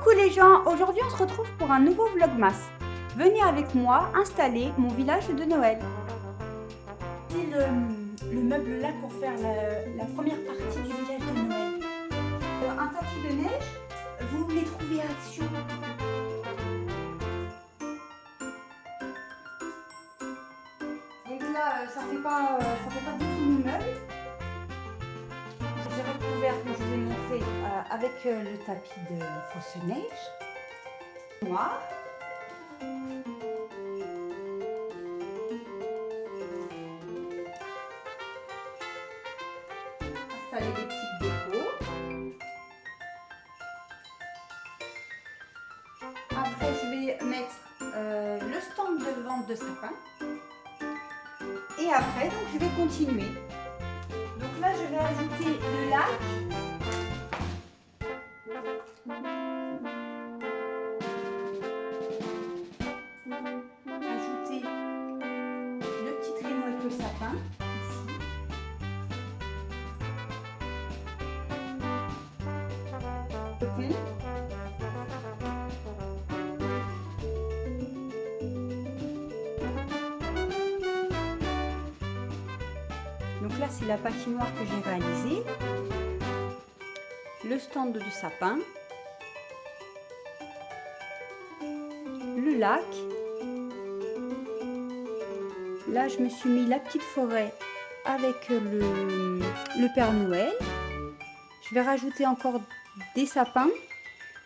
Coucou les gens, aujourd'hui on se retrouve pour un nouveau vlogmas. Venez avec moi installer mon village de Noël. C'est le meuble là pour faire la première partie du village de Noël. Un tapis de neige, vous les trouvez à Action. Donc là, ça fait pas du tout le meuble. J'ai recouvert, comme je vous ai montré, avec le tapis de fausse neige noir. Installer des petites décos. Après, je vais mettre le stand de vente de sapin. Et après, donc, je vais continuer. Donc là, je vais ajouter le lac. Ajouter le petit traîneau avec le sapin, ici. Okay. Donc là, c'est la patinoire que j'ai réalisée. Le stand de sapin. Le lac. Là, je me suis mis la petite forêt avec le Père Noël. Je vais rajouter encore des sapins.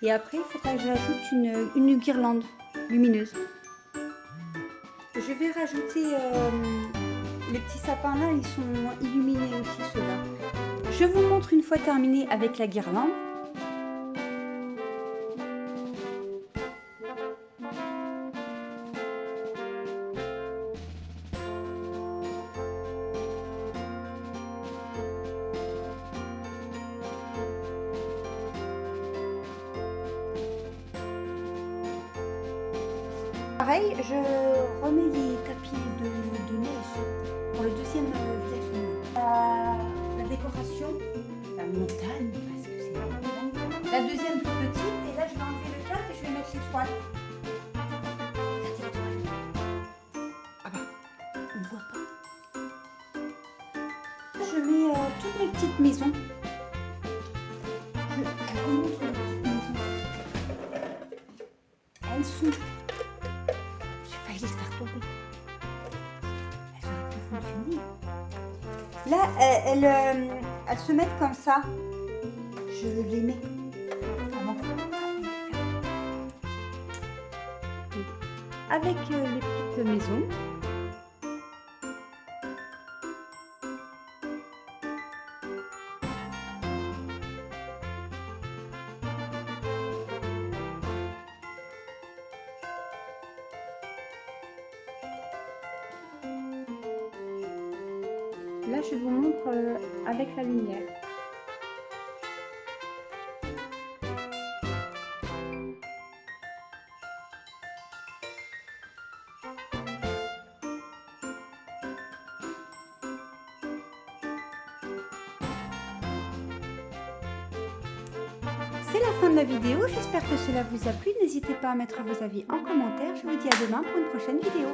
Et après, il faudra que j'ajoute une guirlande lumineuse. Je vais rajouter les petits sapins là, ils sont illuminés aussi ceux-là. Je vous montre une fois terminé avec la guirlande. Pareil, je remets les tapis de neige pour le deuxième village. La décoration, la montagne, parce que c'est la montagne. La deuxième plus petite, et là je vais enlever le cadre et je vais mettre les toiles. Regardez les toiles. Ah bah, on ne voit pas. Je mets toutes mes petites maisons. Je vous montre les petites maisons. Elles sont... les faire tomber. Elles auraient pu fonctionner. Là, elles se mettent comme ça. Je les mets avant. Avec les petites maisons. Là, je vous montre avec la lumière. C'est la fin de la vidéo. J'espère que cela vous a plu. N'hésitez pas à mettre vos avis en commentaire. Je vous dis à demain pour une prochaine vidéo.